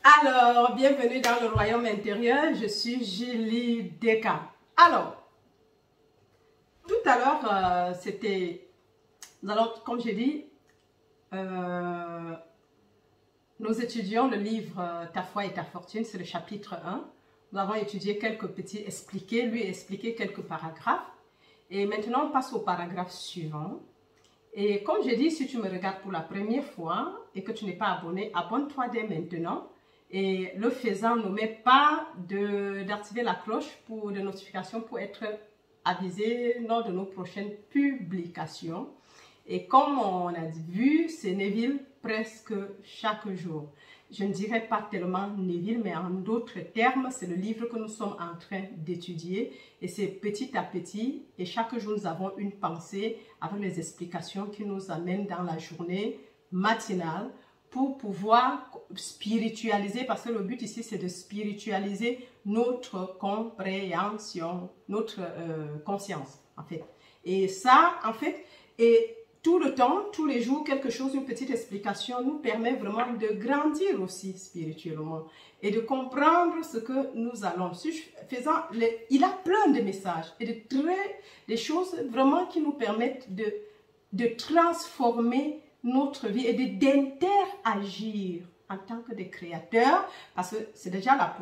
Alors, bienvenue dans le royaume intérieur, je suis Julie Deka. Alors, tout à l'heure, comme j'ai dit, nous étudions le livre Ta foi et ta fortune, c'est le chapitre 1. Nous avons étudié quelques petits, lui expliquer quelques paragraphes. Et maintenant, on passe au paragraphe suivant. Et comme j'ai dit, si tu me regardes pour la première fois et que tu n'es pas abonné, abonne-toi dès maintenant. Et le faisant, n'oublie pas d'activer la cloche de notification pour être avisé lors de nos prochaines publications. Et comme on a vu, c'est Neville presque chaque jour. Je ne dirais pas tellement Neville, mais en d'autres termes, c'est le livre que nous sommes en train d'étudier. Et c'est petit à petit, et chaque jour, nous avons une pensée avec les explications qui nous amènent dans la journée matinale pour pouvoir spiritualiser, parce que le but ici, c'est de spiritualiser notre compréhension, notre conscience, en fait. Et ça, en fait, et tout le temps, tous les jours, quelque chose, une petite explication nous permet vraiment de grandir aussi spirituellement et de comprendre ce que nous allons. Il a plein de messages et des choses vraiment qui nous permettent de transformer notre vie et d'interagir en tant que des créateurs, parce que c'est déjà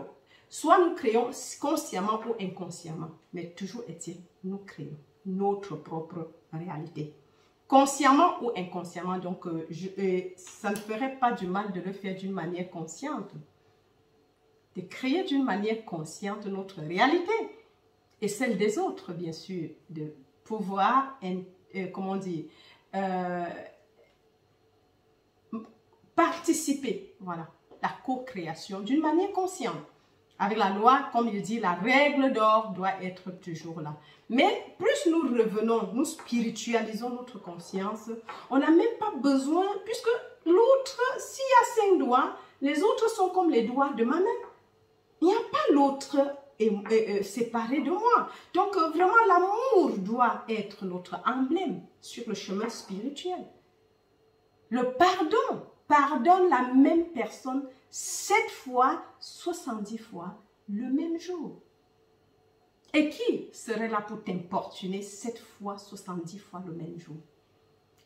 soit nous créons consciemment ou inconsciemment, mais toujours est-il, nous créons notre propre réalité. Consciemment ou inconsciemment, donc ça ne ferait pas du mal de le faire d'une manière consciente. De créer d'une manière consciente notre réalité et celle des autres, bien sûr, de pouvoir, comment dire, participer, voilà, la co-création d'une manière consciente. Avec la loi, comme il dit, la règle d'or doit être toujours là. Mais plus nous revenons, nous spiritualisons notre conscience, on n'a même pas besoin, puisque l'autre, s'il y a 5 doigts, les autres sont comme les doigts de ma main. Il n'y a pas l'autre séparé de moi. Donc vraiment, l'amour doit être notre emblème sur le chemin spirituel. Le pardon. Pardonne la même personne 7 fois, 70 fois, le même jour. Et qui serait là pour t'importuner 7 fois, 70 fois le même jour?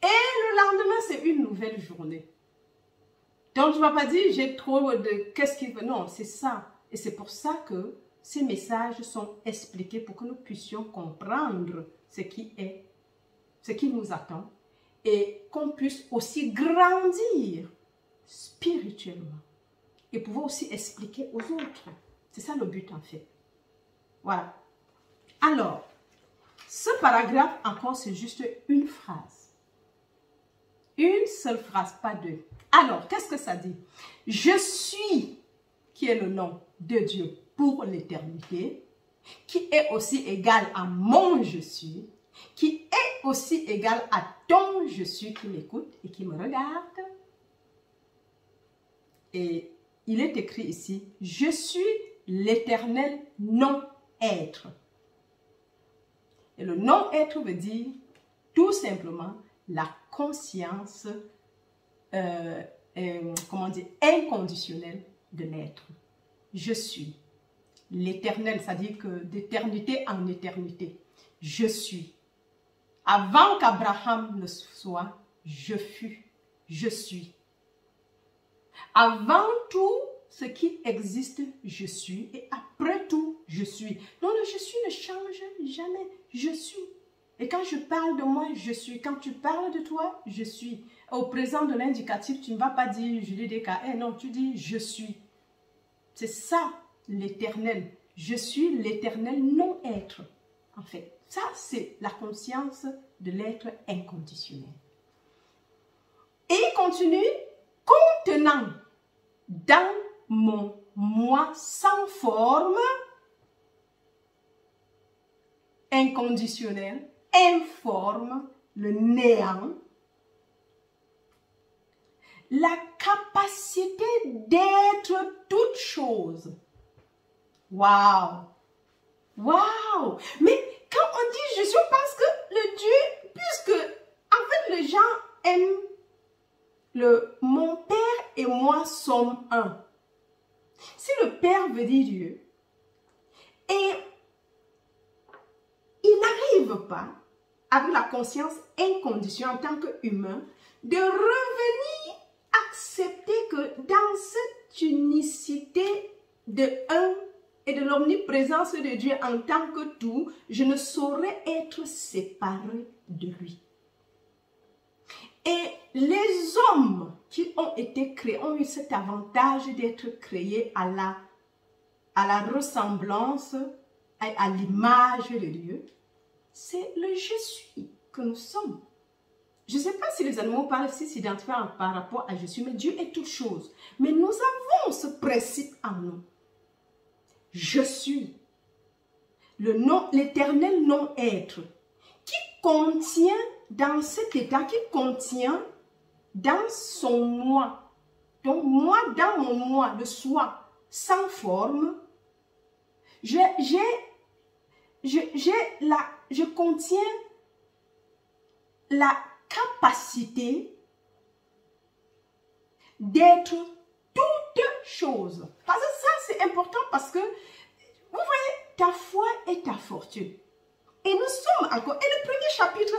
Et le lendemain, c'est une nouvelle journée. Donc, tu ne vas pas dire, j'ai trop de... Qu'est-ce qu'il veut? Non, c'est ça. Et c'est pour ça que ces messages sont expliqués pour que nous puissions comprendre ce qui nous attend. Et qu'on puisse aussi grandir spirituellement et pouvoir aussi expliquer aux autres. C'est ça le but en fait. Voilà. Alors, ce paragraphe encore, c'est juste une phrase. Une seule phrase, pas deux. Alors, qu'est-ce que ça dit? Je suis, qui est le nom de Dieu pour l'éternité, qui est aussi égal à mon je suis, qui est aussi égal à ton je suis qui m'écoute et qui me regarde. Et il est écrit ici, je suis l'éternel non-être. Et le non-être veut dire tout simplement la conscience, comment dire, inconditionnelle de l'être. Je suis l'éternel, c'est-à-dire que d'éternité en éternité, je suis. Avant qu'Abraham ne soit, je fus, je suis. Avant tout ce qui existe, je suis. Et après tout, je suis. Donc le je suis ne change jamais. Je suis. Et quand je parle de moi, je suis. Quand tu parles de toi, je suis. Au présent de l'indicatif, tu ne vas pas dire Julie Deka. Non, tu dis je suis. C'est ça l'éternel. Je suis l'éternel non-être. En fait, ça c'est la conscience de l'être inconditionnel. Et il continue, contenant dans mon moi sans forme, inconditionnel, informe, le néant, la capacité d'être toute chose. Waouh! Waouh! Mais quand on dit je suis, on pense que le Dieu, puisque en fait les gens aiment mon Père et moi sommes un. Si le Père veut dire Dieu, et il n'arrive pas, avec la conscience inconditionnelle en tant qu'humain, de revenir accepter que dans cette unicité de un et de l'omniprésence de Dieu en tant que tout, je ne saurais être séparé de lui. Et les hommes qui ont été créés ont eu cet avantage d'être créés à la ressemblance, à l'image de Dieu. C'est le je suis que nous sommes. Je ne sais pas si les animaux parlent si s'identifient par rapport à je suis, mais Dieu est toute chose. Mais nous avons ce principe en nous. Je suis. L'éternel non-être qui contient dans cet état, qui contient dans son moi. Donc moi, dans mon moi, le soi, sans forme, je contiens la capacité d'être toute chose. Parce que ça, c'est important parce que, vous voyez, ta foi est ta fortune. Et nous sommes encore, et le premier chapitre,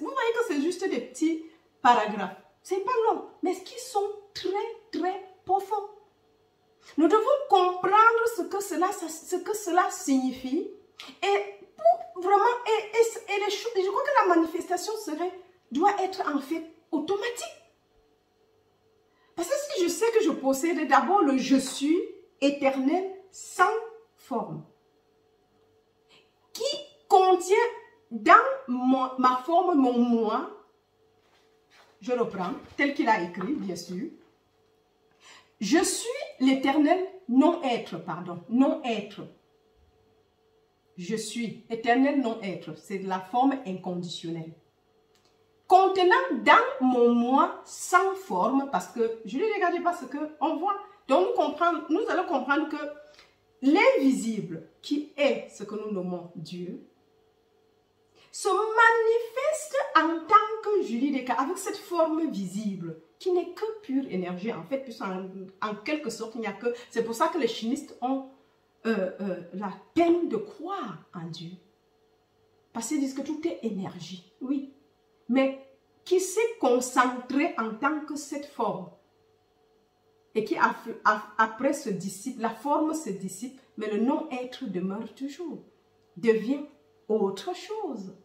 vous voyez que c'est juste des petits paragraphes. C'est pas long, mais qui sont très, très profonds. Nous devons comprendre ce que cela signifie. Et pour vraiment, et les choses, je crois que la manifestation doit être en fait automatique. Parce que si je sais que je possède d'abord le je suis éternel sans forme, qui contient dans ma forme, mon moi, je reprends, tel qu'il a écrit, bien sûr. Je suis l'éternel non-être, pardon, non-être. Je suis éternel non-être, c'est de la forme inconditionnelle. Contenant dans mon moi sans forme, parce que je ne regardais pas ce qu'on voit. Donc nous allons comprendre que l'invisible, qui est ce que nous nommons Dieu, se manifeste en tant que Julie Descartes, avec cette forme visible, qui n'est que pure énergie, en fait, puisqu'en quelque sorte, il n'y a que... C'est pour ça que les chimistes ont la peine de croire en Dieu. Parce qu'ils disent que tout est énergie, oui. Mais qui s'est concentré en tant que cette forme, et qui après se dissipe, la forme se dissipe, mais le non-être demeure toujours, devient autre chose.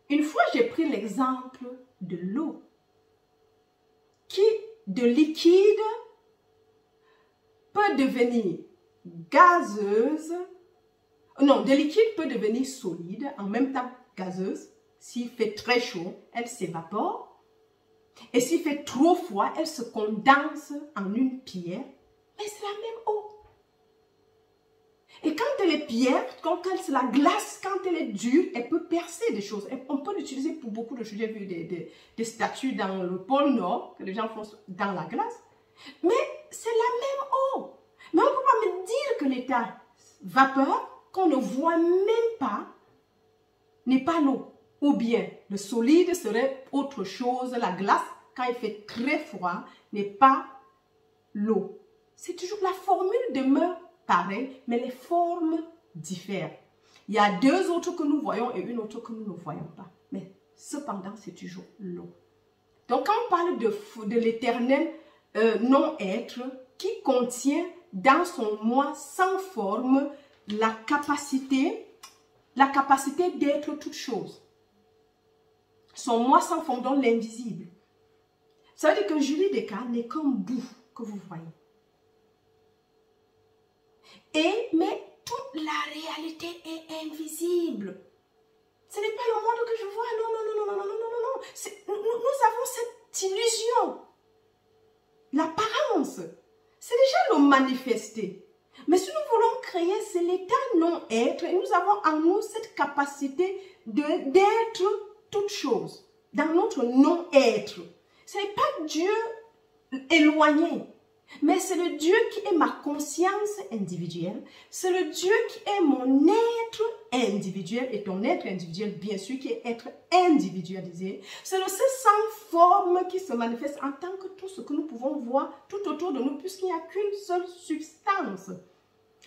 Une fois, j'ai pris l'exemple de l'eau, qui, de liquide, peut devenir gazeuse. Non, de liquide peut devenir solide, en même temps gazeuse. S'il fait très chaud, elle s'évapore. Et s'il fait trop froid, elle se condense en une pierre. Mais c'est la même eau. Et quand elle est pierre, quand c'est la glace, quand elle est dure, elle peut percer des choses. On peut l'utiliser pour beaucoup de choses. J'ai vu des statues dans le pôle Nord, que les gens font dans la glace. Mais c'est la même eau. Mais on ne peut pas me dire que l'état vapeur, qu'on ne voit même pas, n'est pas l'eau. Ou bien le solide serait autre chose. La glace, quand il fait très froid, n'est pas l'eau. C'est toujours la formule demeure pareille, mais les formes diffèrent. Il y a deux autres que nous voyons et une autre que nous ne voyons pas. Mais cependant, c'est toujours l'eau. Donc, quand on parle de l'éternel non-être qui contient dans son moi sans forme la capacité d'être toute chose. Son moi sans forme, donc l'invisible. Ça veut dire que Julie Descartes n'est qu'un bout que vous voyez. Mais toute la réalité est invisible. Ce n'est pas le monde que je vois. Non. Nous avons cette illusion. L'apparence, c'est déjà le manifester. Mais si nous voulons créer, c'est l'état non-être. Et nous avons en nous cette capacité d'être toute chose. Dans notre non-être. Ce n'est pas Dieu éloigné. Mais c'est le Dieu qui est ma conscience individuelle. C'est le Dieu qui est mon être individuel et ton être individuel, bien sûr, qui est être individualisé. C'est le seul sans forme qui se manifeste en tant que tout ce que nous pouvons voir tout autour de nous, puisqu'il n'y a qu'une seule substance.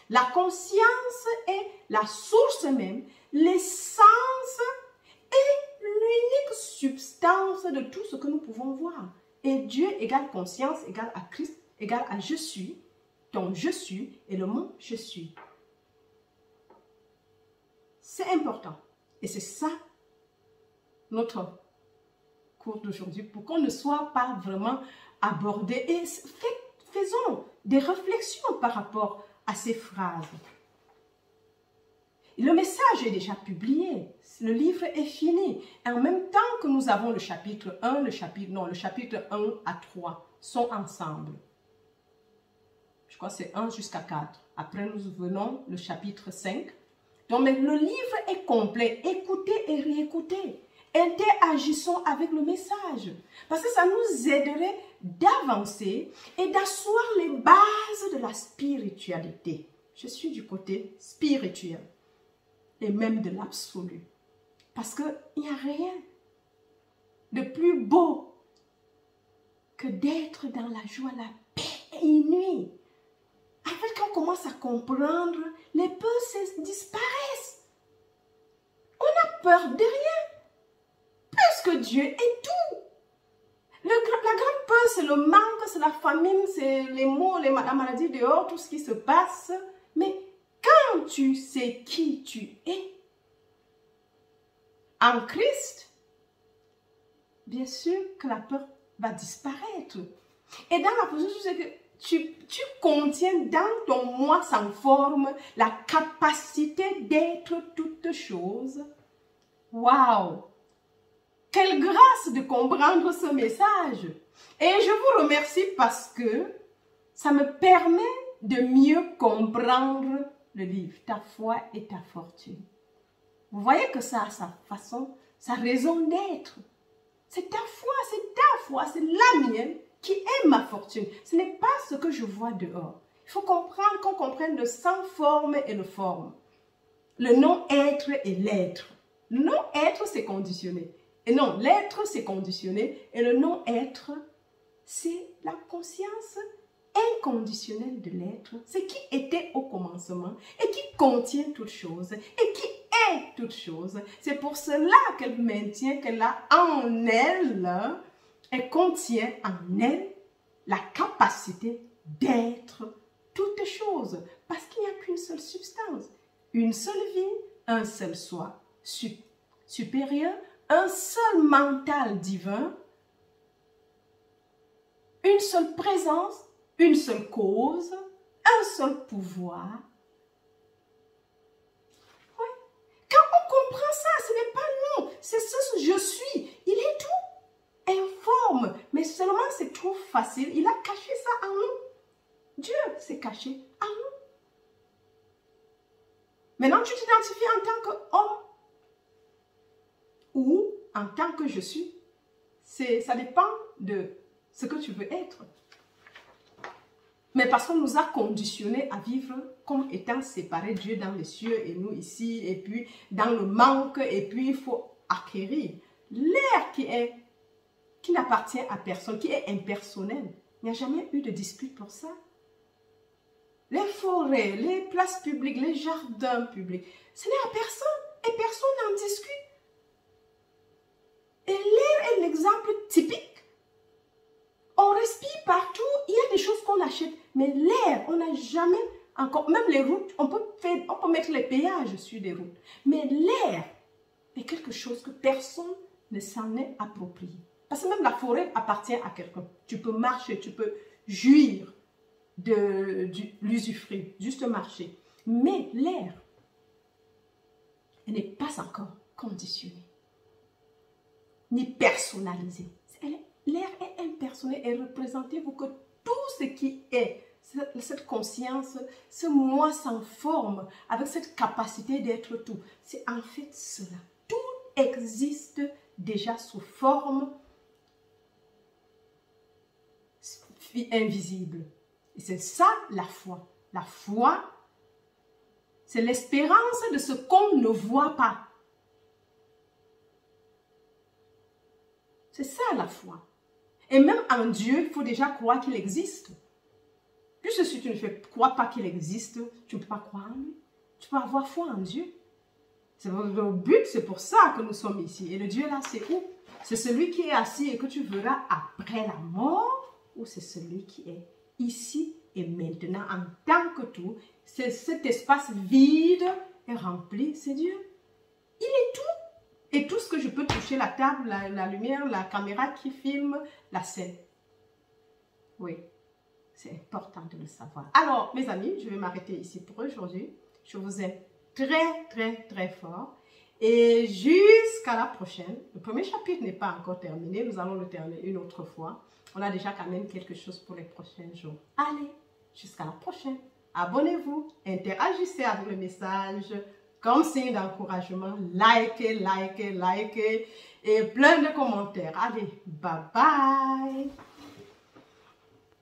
La conscience est la source même, l'essence est l'unique substance de tout ce que nous pouvons voir. Et Dieu égale conscience, égale à Christ, égale à je suis, ton je suis et le mot je suis. C'est important. Et c'est ça notre cours d'aujourd'hui, pour qu'on ne soit pas vraiment abordé. Et faisons des réflexions par rapport à ces phrases. Le message est déjà publié. Le livre est fini. Et en même temps que nous avons le chapitre 1, le chapitre 1 à 3 sont ensemble. Je crois que c'est 1 jusqu'à 4. Après, nous venons le chapitre 5. Donc, mais le livre est complet. Écoutez et réécoutez. Interagissons avec le message. Parce que ça nous aiderait d'avancer et d'asseoir les bases de la spiritualité. Je suis du côté spirituel et même de l'absolu. Parce qu'il n'y a rien de plus beau que d'être dans la joie, la paix inouïe. En fait, quand on commence à comprendre, les peurs disparaissent. On a peur de rien, puisque Dieu est tout. La grande peur, c'est le manque, c'est la famine, c'est les maux, la maladie dehors, tout ce qui se passe. Mais quand tu sais qui tu es, en Christ, bien sûr que la peur va disparaître. Et dans la position, c'est que tu contiens dans ton moi sans forme la capacité d'être toutes choses. Waouh! Quelle grâce de comprendre ce message! Et je vous remercie parce que ça me permet de mieux comprendre le livre, Ta foi et ta fortune. Vous voyez que ça a sa façon, sa raison d'être. C'est ta foi, c'est la mienne qui est ma fortune. Ce n'est pas ce que je vois dehors. Il faut comprendre qu'on comprenne le sans forme et le forme. Le non-être et l'être. Le non-être, c'est conditionné. Et non, l'être, c'est conditionné. Et le non-être, c'est la conscience inconditionnelle de l'être. C'est qui était au commencement et qui contient toutes choses et qui est toutes choses. C'est pour cela qu'elle maintient qu'elle a en elle, elle contient en elle la capacité d'être toutes choses. Parce qu'il n'y a qu'une seule substance, une seule vie, un seul soi supérieur, un seul mental divin, une seule présence, une seule cause, un seul pouvoir. Oui. Quand on comprend ça, ce n'est pas non, c'est ce je suis. Il est tout informe, mais seulement c'est trop facile. Il a caché ça en nous. Dieu s'est caché en nous. Maintenant, tu t'identifies en tant qu'homme ou en tant que je suis. Ça dépend de ce que tu veux être. Mais parce qu'on nous a conditionnés à vivre comme étant séparés, Dieu dans les cieux et nous ici, et puis dans le manque, et puis il faut acquérir l'air qui n'appartient à personne, qui est impersonnel. Il n'y a jamais eu de dispute pour ça. Les forêts, les places publiques, les jardins publics, ce n'est à personne et personne n'en discute. Et l'air est l'exemple typique. On respire partout, il y a des choses qu'on achète, mais l'air, on n'a jamais encore, même les routes, on peut mettre les péages sur des routes, mais l'air est quelque chose que personne ne s'en est approprié. Parce que même la forêt appartient à quelqu'un. Tu peux marcher, tu peux jouir de l'usufruit, juste marcher. Mais l'air, elle n'est pas encore conditionnée, ni personnalisée. L'air est impersonnel et représentez-vous que tout ce qui est, cette conscience, ce moi sans forme, avec cette capacité d'être tout, c'est en fait cela. Tout existe déjà sous forme invisible. Et c'est ça la foi. La foi, c'est l'espérance de ce qu'on ne voit pas. C'est ça la foi. Et même en Dieu, il faut déjà croire qu'il existe. Puisque si tu ne crois pas qu'il existe, tu ne peux pas croire en lui. Tu peux avoir foi en Dieu. C'est le but, c'est pour ça que nous sommes ici. Et le Dieu là, c'est où? C'est celui qui est assis et que tu verras après la mort, ou c'est celui qui est ici et maintenant en tant que tout. C'est cet espace vide et rempli, c'est Dieu. Il est tout. Et tout ce que je peux toucher, la table, la lumière, la caméra qui filme, la scène. Oui, c'est important de le savoir. Alors, mes amis, je vais m'arrêter ici pour aujourd'hui. Je vous aime très, très, très fort. Et jusqu'à la prochaine. Le premier chapitre n'est pas encore terminé. Nous allons le terminer une autre fois. On a déjà quand même quelque chose pour les prochains jours. Allez, jusqu'à la prochaine. Abonnez-vous, interagissez avec le message. Comme signe d'encouragement, likez, likez, likez et plein de commentaires. Allez, bye bye!